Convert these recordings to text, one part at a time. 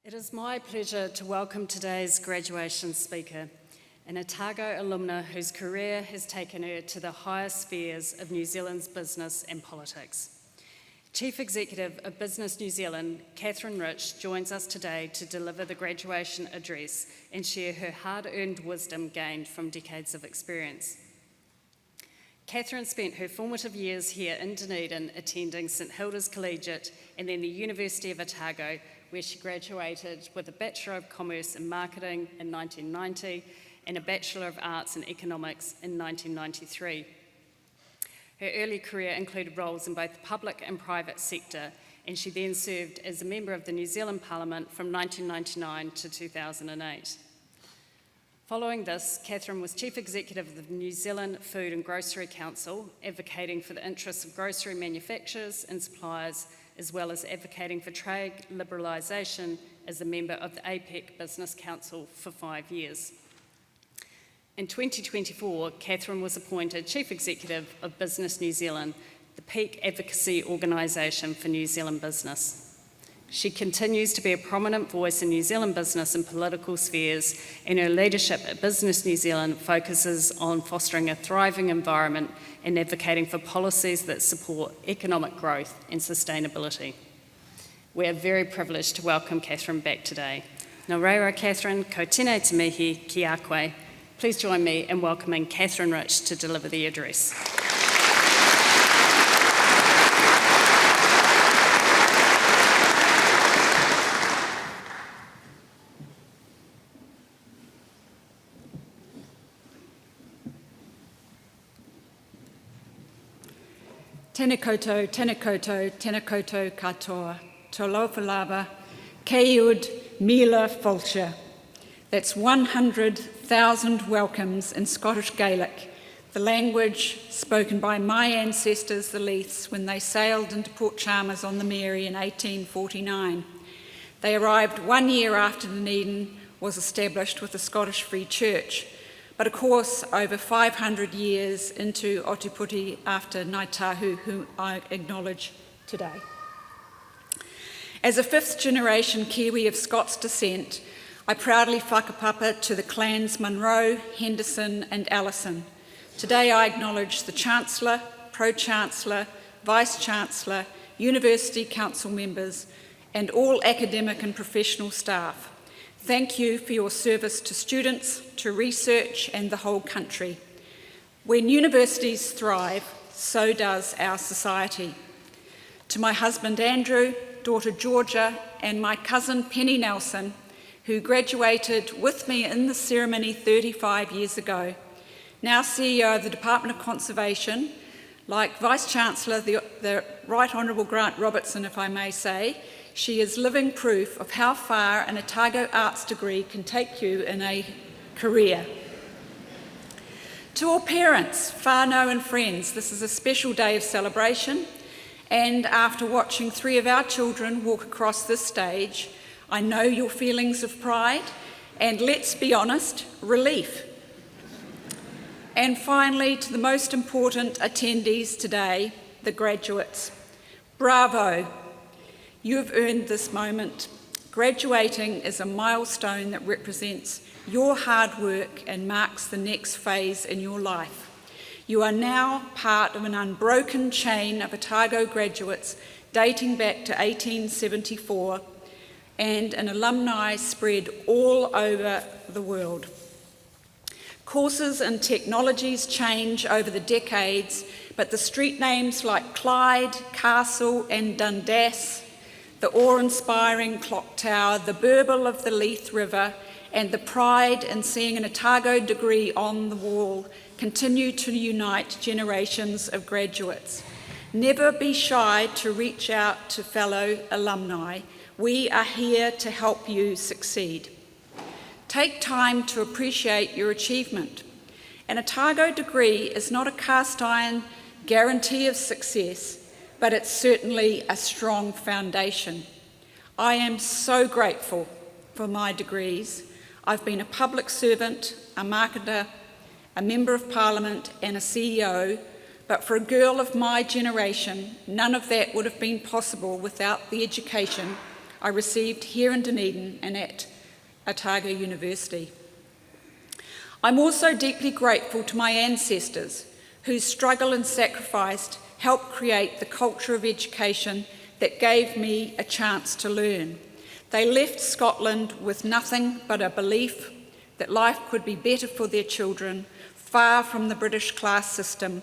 It is my pleasure to welcome today's graduation speaker, an Otago alumna whose career has taken her to the highest spheres of New Zealand's business and politics. Chief Executive of Business New Zealand, Catherine Rich, joins us today to deliver the graduation address and share her hard-earned wisdom gained from decades of experience. Catherine spent her formative years here in Dunedin attending St Hilda's Collegiate and then the University of Otago, where she graduated with a Bachelor of Commerce in Marketing in 1990 and a Bachelor of Arts in Economics in 1993. Her early career included roles in both the public and private sector, and she then served as a member of the New Zealand Parliament from 1999 to 2008. Following this, Catherine was Chief Executive of the New Zealand Food and Grocery Council, advocating for the interests of grocery manufacturers and suppliers, as well as advocating for trade liberalisation as a member of the APEC Business Council for 5 years. In 2024, Catherine was appointed Chief Executive of Business New Zealand, the peak advocacy organisation for New Zealand business. She continues to be a prominent voice in New Zealand business and political spheres, and her leadership at Business New Zealand focuses on fostering a thriving environment and advocating for policies that support economic growth and sustainability. We are very privileged to welcome Catherine back today. Nā reira, Catherine, ko tēnei te mihi ki a koe. Please join me in welcoming Catherine Rich to deliver the address. Tēnā koutou, tēnā koutou, tēnā koutou katoa. Tō lauwhalava, keiud mila fulcha. That's 100,000 welcomes in Scottish Gaelic, the language spoken by my ancestors, the Leiths, when they sailed into Port Chalmers on the Mary in 1849. They arrived 1 year after Dunedin was established with the Scottish Free Church, but of course over 500 years into Ōtepoti after Ngāi Tahu, who I acknowledge today. As a fifth generation Kiwi of Scots descent, I proudly whakapapa to the clans Munro, Henderson and Allison. Today I acknowledge the Chancellor, Pro-Chancellor, Vice-Chancellor, University Council members and all academic and professional staff. Thank you for your service to students, to research and the whole country. When universities thrive, so does our society. To my husband Andrew, daughter Georgia and my cousin Penny Nelson, who graduated with me in the ceremony 35 years ago, now CEO of the Department of Conservation, like Vice-Chancellor, the Right Honourable Grant Robertson, if I may say, she is living proof of how far an Otago arts degree can take you in a career. To all parents, whānau and friends, this is a special day of celebration, and after watching 3 of our children walk across this stage, I know your feelings of pride and, let's be honest, relief. And finally, to the most important attendees today, the graduates. Bravo! You have earned this moment. Graduating is a milestone that represents your hard work and marks the next phase in your life. You are now part of an unbroken chain of Otago graduates dating back to 1874 and an alumni spread all over the world. Courses and technologies change over the decades, but the street names like Clyde, Castle and Dundas, the awe-inspiring clock tower, the burble of the Leith River, and the pride in seeing an Otago degree on the wall continue to unite generations of graduates. Never be shy to reach out to fellow alumni. We are here to help you succeed. Take time to appreciate your achievement. An Otago degree is not a cast iron guarantee of success, but it's certainly a strong foundation. I am so grateful for my degrees. I've been a public servant, a marketer, a member of parliament and a CEO, but for a girl of my generation, none of that would have been possible without the education I received here in Dunedin and at Otago University. I'm also deeply grateful to my ancestors whose struggle and sacrifice helped create the culture of education that gave me a chance to learn. They left Scotland with nothing but a belief that life could be better for their children, far from the British class system,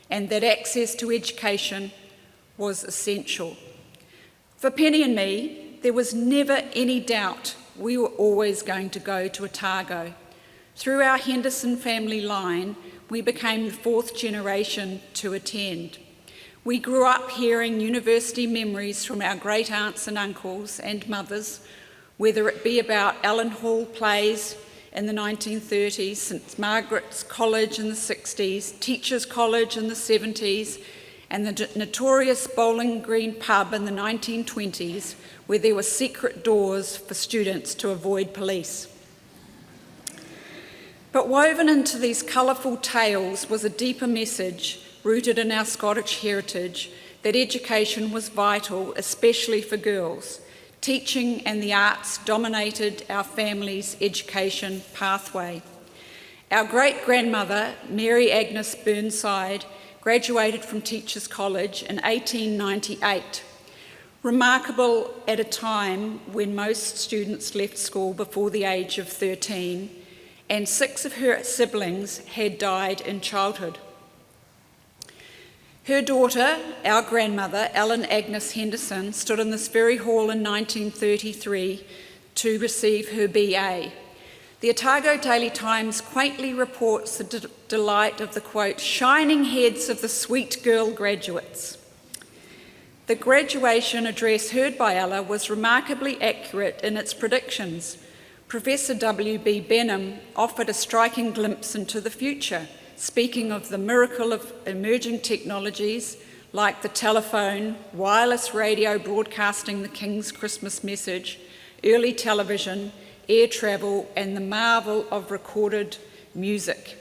and that access to education was essential. For Penny and me, there was never any doubt we were always going to go to Otago. Through our Henderson family line, we became the fourth generation to attend. We grew up hearing university memories from our great aunts and uncles and mothers, whether it be about Allen Hall plays in the 1930s, St Margaret's College in the 60s, Teachers College in the 70s, and the notorious Bowling Green pub in the 1920s, where there were secret doors for students to avoid police. But woven into these colourful tales was a deeper message rooted in our Scottish heritage that education was vital, especially for girls. Teaching and the arts dominated our family's education pathway. Our great-grandmother, Mary Agnes Burnside, graduated from Teachers College in 1898. Remarkable at a time when most students left school before the age of 13, and 6 of her siblings had died in childhood. Her daughter, our grandmother, Ellen Agnes Henderson, stood in this very hall in 1933 to receive her BA. The Otago Daily Times quaintly reports the delight of the, quote, shining heads of the sweet girl graduates. The graduation address heard by Ella was remarkably accurate in its predictions. Professor W.B. Benham offered a striking glimpse into the future, speaking of the miracle of emerging technologies like the telephone, wireless radio broadcasting the King's Christmas message, early television, air travel, and the marvel of recorded music.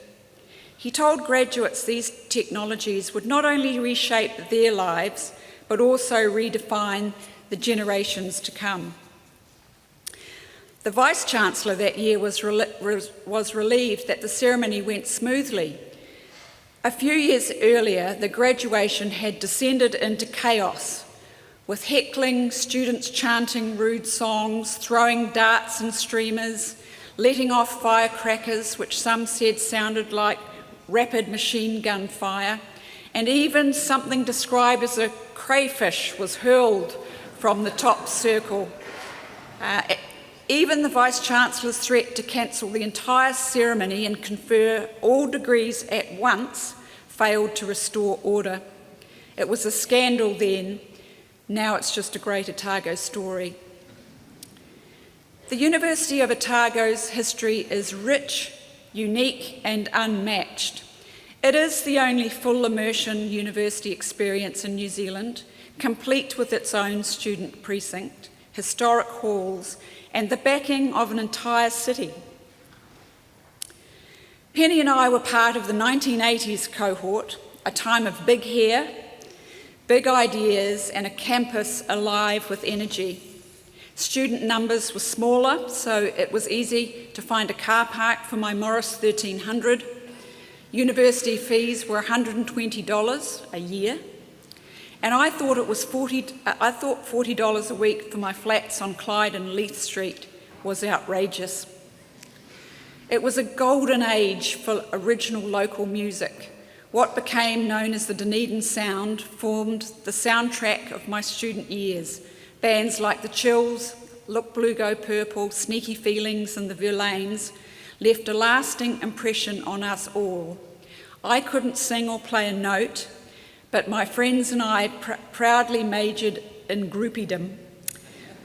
He told graduates these technologies would not only reshape their lives, but also redefine the generations to come. The Vice-Chancellor that year was relieved that the ceremony went smoothly. A few years earlier, the graduation had descended into chaos, with heckling, students chanting rude songs, throwing darts and streamers, letting off firecrackers, which some said sounded like rapid machine gun fire, and even something described as a crayfish was hurled from the top circle. Even the Vice-Chancellor's threat to cancel the entire ceremony and confer all degrees at once failed to restore order. It was a scandal then. Now it's just a great Otago story. The University of Otago's history is rich, unique and unmatched. It is the only full immersion university experience in New Zealand, complete with its own student precinct, historic halls, and the backing of an entire city. Penny and I were part of the 1980s cohort, a time of big hair, big ideas, and a campus alive with energy. Student numbers were smaller, so it was easy to find a car park for my Morris 1300. University fees were $120 a year, and I thought $40 a week for my flats on Clyde and Leith Street was outrageous. It was a golden age for original local music. What became known as the Dunedin Sound formed the soundtrack of my student years. Bands like The Chills, Look Blue Go Purple, Sneaky Feelings and the Verlaines left a lasting impression on us all. I couldn't sing or play a note, but my friends and I proudly majored in groupiedom,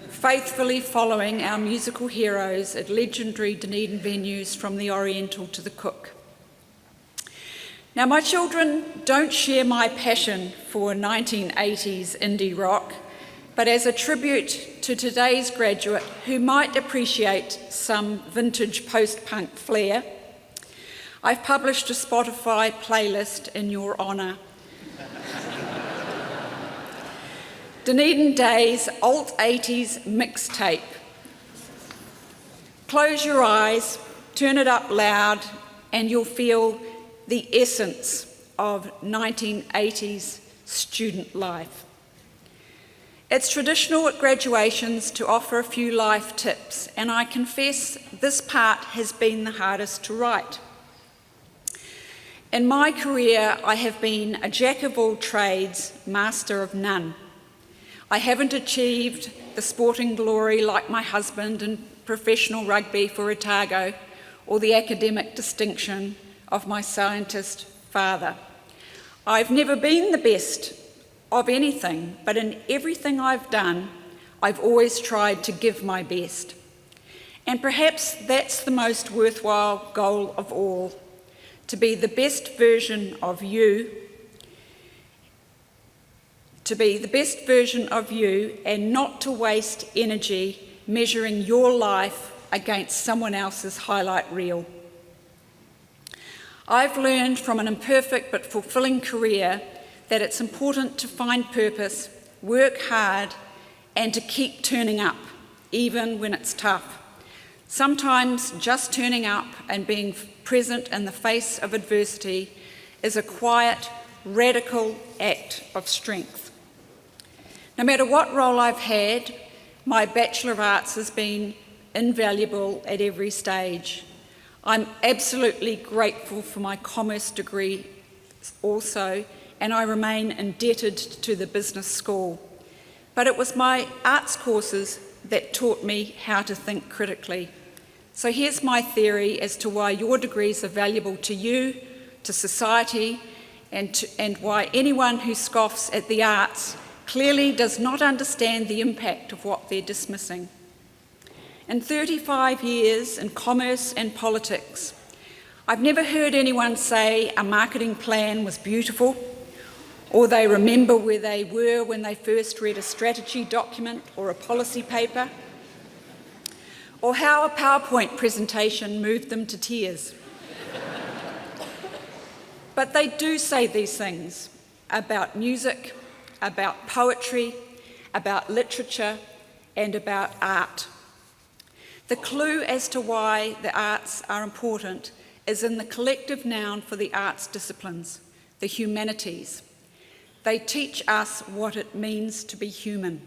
faithfully following our musical heroes at legendary Dunedin venues from the Oriental to the Cook. Now, my children don't share my passion for 1980s indie rock, but as a tribute to today's graduate who might appreciate some vintage post-punk flair, I've published a Spotify playlist in your honour. Dunedin Days Alt 80s mixtape. Close your eyes, turn it up loud, and you'll feel the essence of 1980s student life. It's traditional at graduations to offer a few life tips, and I confess this part has been the hardest to write. In my career, I have been a jack of all trades, master of none. I haven't achieved the sporting glory like my husband in professional rugby for Otago, or the academic distinction of my scientist father. I've never been the best of anything, but in everything I've done, I've always tried to give my best. And perhaps that's the most worthwhile goal of all, to be the best version of you, and not to waste energy measuring your life against someone else's highlight reel. I've learned from an imperfect but fulfilling career that it's important to find purpose, work hard, and to keep turning up, even when it's tough. Sometimes just turning up and being present in the face of adversity is a quiet, radical act of strength. No matter what role I've had, my Bachelor of Arts has been invaluable at every stage. I'm absolutely grateful for my commerce degree also, and I remain indebted to the business school. But it was my arts courses that taught me how to think critically. So here's my theory as to why your degrees are valuable to you, to society, and why anyone who scoffs at the arts clearly does not understand the impact of what they're dismissing. In 35 years in commerce and politics, I've never heard anyone say a marketing plan was beautiful, or they remember where they were when they first read a strategy document or a policy paper, or how a PowerPoint presentation moved them to tears. But they do say these things about music, about poetry, about literature, and about art. The clue as to why the arts are important is in the collective noun for the arts disciplines, the humanities. They teach us what it means to be human.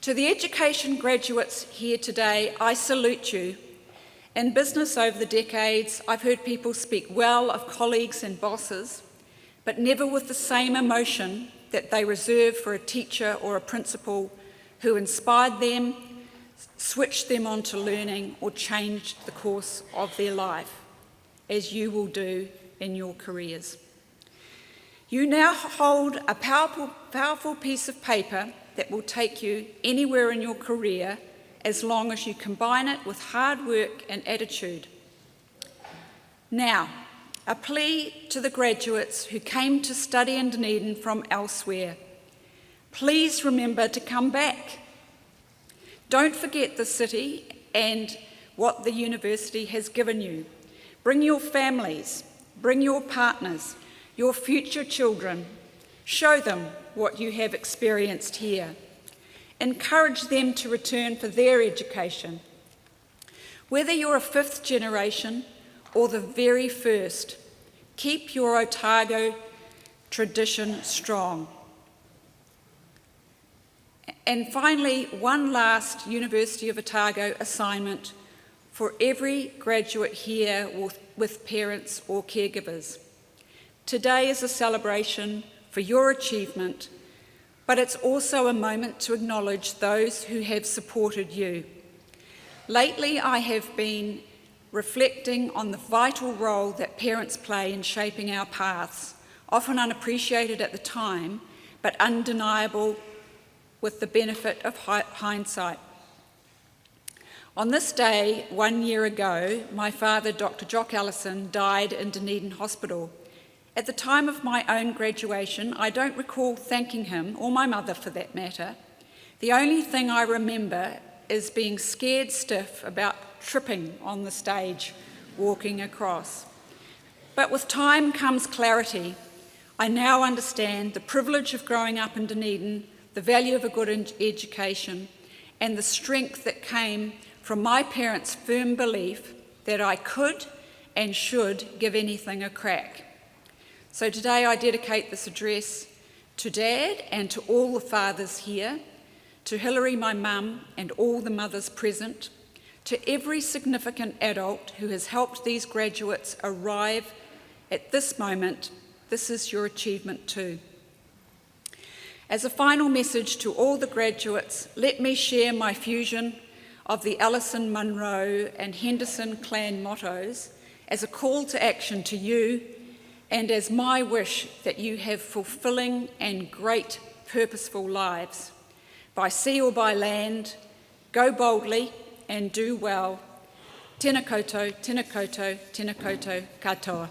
To the education graduates here today, I salute you. In business over the decades, I've heard people speak well of colleagues and bosses, but never with the same emotion that they reserve for a teacher or a principal who inspired them, switched them onto learning, or changed the course of their life, as you will do in your careers. You now hold a powerful piece of paper that will take you anywhere in your career as long as you combine it with hard work and attitude. Now, a plea to the graduates who came to study in Dunedin from elsewhere. Please remember to come back. Don't forget the city and what the university has given you. Bring your families, bring your partners, your future children. Show them what you have experienced here. Encourage them to return for their education. Whether you're a fifth generation or the very first, keep your Otago tradition strong. And finally, one last University of Otago assignment for every graduate here with parents or caregivers. Today is a celebration for your achievement, but it's also a moment to acknowledge those who have supported you. Lately, I have been reflecting on the vital role that parents play in shaping our paths, often unappreciated at the time, but undeniable with the benefit of hindsight. On this day, 1 year ago, my father, Dr. Jock Allison, died in Dunedin Hospital. At the time of my own graduation, I don't recall thanking him, or my mother for that matter. The only thing I remember is being scared stiff about tripping on the stage, walking across. But with time comes clarity. I now understand the privilege of growing up in Dunedin, the value of a good education, and the strength that came from my parents' firm belief that I could and should give anything a crack. So today I dedicate this address to Dad and to all the fathers here, to Hilary, my mum, and all the mothers present, to every significant adult who has helped these graduates arrive at this moment. This is your achievement too. As a final message to all the graduates, let me share my fusion of the Ellison, Munro and Henderson clan mottos as a call to action to you and as my wish that you have fulfilling and great purposeful lives. By sea or by land, go boldly and do well. Tēnā koutou, tēnā koutou, tēnā koutou, katoa.